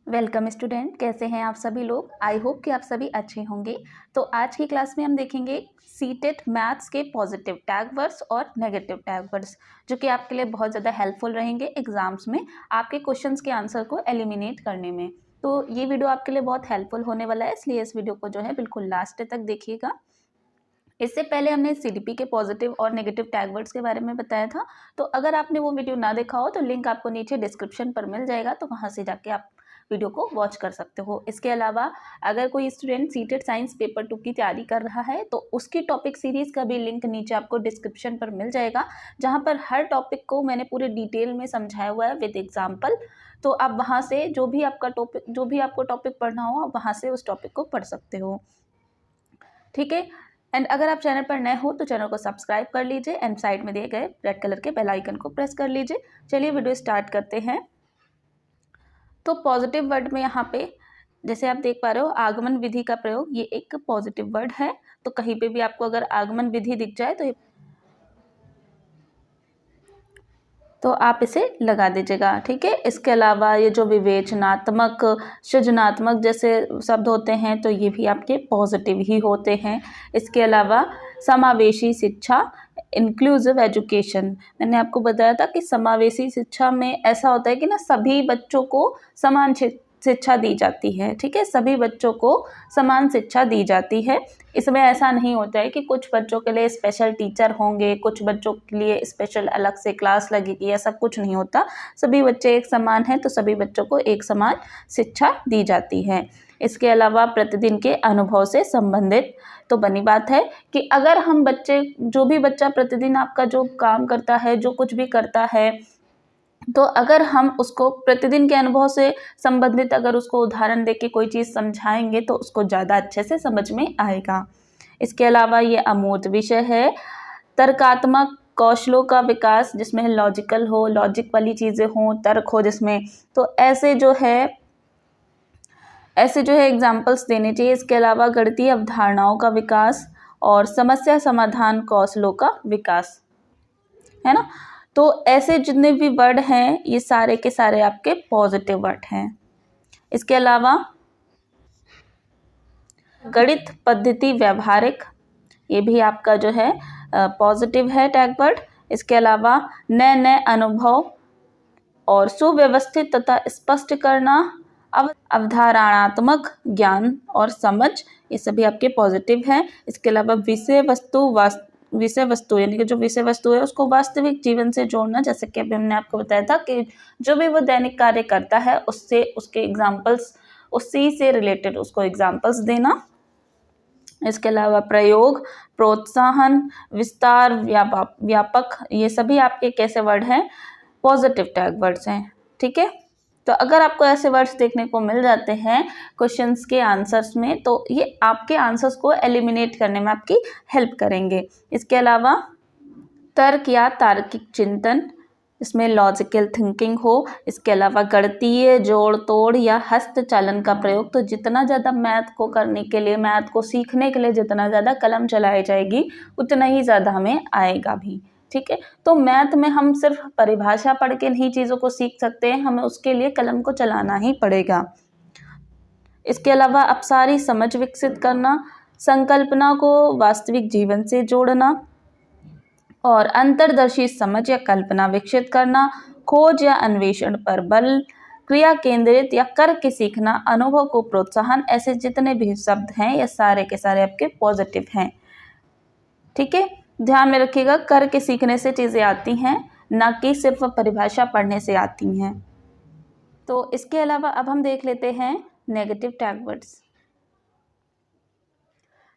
Welcome student, कैसे हैं आप सभी लोग। आई होप कि आप सभी अच्छे होंगे। तो आज की क्लास में हम देखेंगे सीटेट मैथ्स के पॉजिटिव टैग वर्ड्स और नेगेटिव टैग वर्ड्स, जो कि आपके लिए बहुत ज़्यादा हेल्पफुल रहेंगे एग्जाम्स में आपके क्वेश्चंस के आंसर को एलिमिनेट करने में। तो ये वीडियो आपके लिए बहुत हेल्पफुल होने वाला है, इसलिए इस वीडियो को जो है बिल्कुल लास्ट तक देखिएगा। इससे पहले हमने सीडीपी के पॉजिटिव और नेगेटिव टैग वर्ड्स के बारे में बताया था। तो अगर आपने वो वीडियो ना देखा हो तो लिंक आपको नीचे डिस्क्रिप्शन पर मिल जाएगा, तो वहाँ से जाके आप वीडियो को वॉच कर सकते हो। इसके अलावा अगर कोई स्टूडेंट सीटेट साइंस पेपर 2 की तैयारी कर रहा है तो उसकी टॉपिक सीरीज़ का भी लिंक नीचे आपको डिस्क्रिप्शन पर मिल जाएगा, जहाँ पर हर टॉपिक को मैंने पूरे डिटेल में समझाया हुआ है विद एग्जाम्पल। तो आप वहाँ से जो भी आपको टॉपिक पढ़ना हो आप वहाँ से उस टॉपिक को पढ़ सकते हो, ठीक है। एंड अगर आप चैनल पर नए हो तो चैनल को सब्सक्राइब कर लीजिए एंड साइड में दिए गए रेड कलर के बेल आइकन को प्रेस कर लीजिए। चलिए वीडियो स्टार्ट करते हैं। तो पॉजिटिव वर्ड में यहाँ पे जैसे आप देख पा रहे हो आगमन विधि का प्रयोग, ये एक पॉजिटिव वर्ड है। तो कहीं पे भी आपको अगर आगमन विधि दिख जाए तो आप इसे लगा दीजिएगा, ठीक है। इसके अलावा ये जो विवेचनात्मक, सृजनात्मक जैसे शब्द होते हैं तो ये भी आपके पॉजिटिव ही होते हैं। इसके अलावा समावेशी शिक्षा, इंक्लूसिव एजुकेशन, मैंने आपको बताया था कि समावेशी शिक्षा में ऐसा होता है कि ना सभी बच्चों को समान शिक्षा दी जाती है, ठीक है। सभी बच्चों को समान शिक्षा दी जाती है। इसमें ऐसा नहीं होता है कि कुछ बच्चों के लिए स्पेशल टीचर होंगे, कुछ बच्चों के लिए स्पेशल अलग से क्लास लगेगी, ऐसा कुछ नहीं होता। सभी बच्चे एक समान हैं तो सभी बच्चों को एक समान शिक्षा दी जाती है। इसके अलावा प्रतिदिन के अनुभव से संबंधित, तो बनी बात है कि अगर हम जो भी बच्चा प्रतिदिन आपका जो काम करता है, जो कुछ भी करता है, तो अगर हम उसको प्रतिदिन के अनुभव से संबंधित अगर उसको उदाहरण देके कोई चीज़ समझाएंगे तो उसको ज़्यादा अच्छे से समझ में आएगा। इसके अलावा ये अमूर्त विषय है। तर्कात्मक कौशलों का विकास, जिसमें लॉजिकल हो, लॉजिक वाली चीज़ें हों, तर्क हो जिसमें, तो ऐसे जो है एग्जाम्पल्स देने चाहिए। इसके अलावा गणितीय अवधारणाओं का विकास और समस्या समाधान कौशलों का विकास, है ना। तो ऐसे जितने भी वर्ड हैं ये सारे के सारे आपके पॉजिटिव वर्ड हैं। इसके अलावा गणित पद्धति व्यवहारिक, ये भी आपका जो है पॉजिटिव है टैग वर्ड। इसके अलावा नए नए अनुभव और सुव्यवस्थित तथा स्पष्ट करना, अवधारणात्मक ज्ञान और समझ, ये सभी आपके पॉजिटिव हैं। इसके अलावा विषय वस्तु यानी कि जो विषय वस्तु है उसको वास्तविक जीवन से जोड़ना, जैसे कि अभी हमने आपको बताया था कि जो भी वो दैनिक कार्य करता है उससे उसके एग्जाम्पल्स, उसी से रिलेटेड उसको एग्जाम्पल्स देना। इसके अलावा प्रयोग, प्रोत्साहन, विस्तार, व्यापक, ये सभी आपके कैसे वर्ड हैं, पॉजिटिव टैग वर्ड्स हैं, ठीक है। तो अगर आपको ऐसे वर्ड्स देखने को मिल जाते हैं क्वेश्चंस के आंसर्स में तो ये आपके आंसर्स को एलिमिनेट करने में आपकी हेल्प करेंगे। इसके अलावा तर्क या तार्किक चिंतन, इसमें लॉजिकल थिंकिंग हो। इसके अलावा गणितीय जोड़ तोड़ या हस्तचालन का प्रयोग, तो जितना ज़्यादा मैथ को करने के लिए, मैथ को सीखने के लिए जितना ज़्यादा कलम चलाई जाएगी उतना ही ज़्यादा हमें आएगा भी, ठीक है। तो मैथ में हम सिर्फ परिभाषा पढ़ के नहीं चीज़ों को सीख सकते हैं, हमें उसके लिए कलम को चलाना ही पड़ेगा। इसके अलावा अपसारी समझ विकसित करना, संकल्पना को वास्तविक जीवन से जोड़ना और अंतर्दर्शी समझ या कल्पना विकसित करना, खोज या अन्वेषण पर बल, क्रिया केंद्रित या करके सीखना, अनुभव को प्रोत्साहन, ऐसे जितने भी शब्द हैं ये सारे के सारे आपके पॉजिटिव हैं, ठीक है। ध्यान में रखिएगा, करके सीखने से चीज़ें आती हैं, ना कि सिर्फ परिभाषा पढ़ने से आती हैं। तो इसके अलावा अब हम देख लेते हैं नेगेटिव टैग वर्ड्स।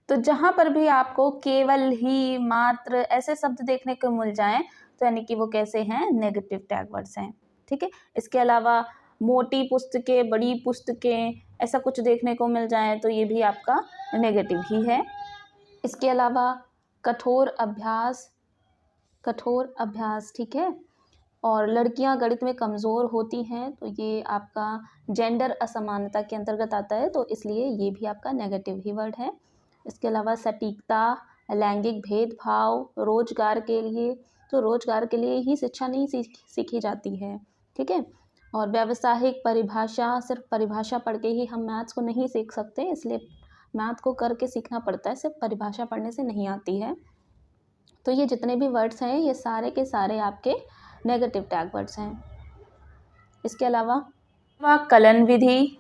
तो जहाँ पर भी आपको केवल, ही, मात्र ऐसे शब्द देखने को मिल जाएं तो यानी कि वो कैसे हैं, नेगेटिव टैग वर्ड्स हैं, ठीक है। इसके अलावा मोटी पुस्तकें, बड़ी पुस्तकें, ऐसा कुछ देखने को मिल जाए तो ये भी आपका नेगेटिव ही है। इसके अलावा कठोर अभ्यास, ठीक है। और लड़कियां गणित में कमज़ोर होती हैं तो ये आपका जेंडर असमानता के अंतर्गत आता है, तो इसलिए ये भी आपका नेगेटिव ही वर्ड है। इसके अलावा सटीकता, लैंगिक भेदभाव, रोजगार के लिए, तो रोजगार के लिए ही शिक्षा नहीं सीखी जाती है, ठीक है। और व्यावसायिक परिभाषा, सिर्फ परिभाषा पढ़ के ही हम मैथ्स को नहीं सीख सकते, इसलिए मैथ को करके सीखना पड़ता है, सिर्फ परिभाषा पढ़ने से नहीं आती है। तो ये जितने भी वर्ड्स हैं ये सारे के सारे आपके नेगेटिव टैग वर्ड्स हैं। इसके अलावा कलन विधि,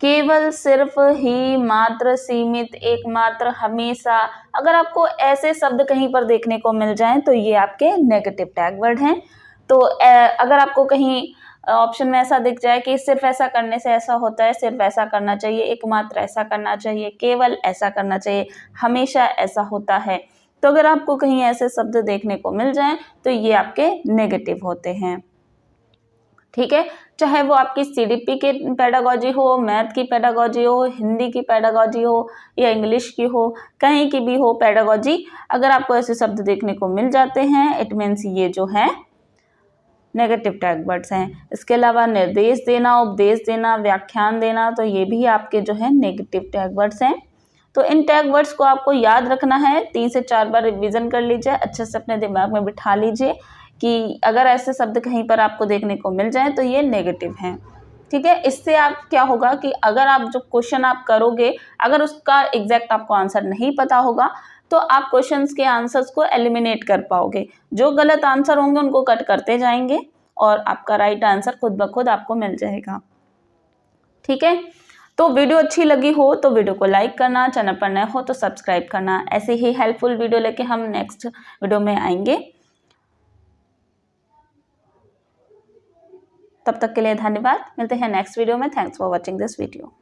केवल, सिर्फ, ही, मात्र, सीमित, एकमात्र, हमेशा, अगर आपको ऐसे शब्द कहीं पर देखने को मिल जाएं तो ये आपके नेगेटिव टैग वर्ड हैं। तो अगर आपको कहीं ऑप्शन में ऐसा दिख जाए कि सिर्फ ऐसा करने से ऐसा होता है, सिर्फ ऐसा करना चाहिए, एकमात्र ऐसा करना चाहिए, केवल ऐसा करना चाहिए, हमेशा ऐसा होता है, तो अगर आपको कहीं ऐसे शब्द देखने को मिल जाएं तो ये आपके नेगेटिव होते हैं। ठीक है, चाहे वो आपकी सीडीपी की पेडागोजी हो, मैथ की पेडागोजी हो, हिंदी की पेडागोजी हो या इंग्लिश की हो, कहीं की भी हो पेडागोजी, अगर आपको ऐसे शब्द देखने को मिल जाते हैं इट मीन्स ये जो है नेगेटिव टैग वर्ड्स हैं। इसके अलावा निर्देश देना, उपदेश देना, व्याख्यान देना, तो ये भी आपके जो है नेगेटिव टैग वर्ड्स हैं। तो इन टैग वर्ड्स को आपको याद रखना है, 3 से 4 बार रिवीजन कर लीजिए, अच्छे से अपने दिमाग में बिठा लीजिए कि अगर ऐसे शब्द कहीं पर आपको देखने को मिल जाए तो ये नेगेटिव हैं। ठीक है, इससे आप क्या होगा कि अगर आप जो क्वेश्चन आप करोगे, अगर उसका एग्जैक्ट आपको आंसर नहीं पता होगा तो आप क्वेश्चंस के आंसर्स को एलिमिनेट कर पाओगे। जो गलत आंसर होंगे उनको कट करते जाएंगे और आपका राइट आंसर खुद ब खुद आपको मिल जाएगा। ठीक है, तो वीडियो अच्छी लगी हो तो वीडियो को लाइक करना, चैनल पर नए हो तो सब्सक्राइब करना। ऐसे ही हेल्पफुल वीडियो लेके हम नेक्स्ट वीडियो में आएंगे। तब तक के लिए धन्यवाद, मिलते हैं नेक्स्ट वीडियो में। Thanks for watching this video.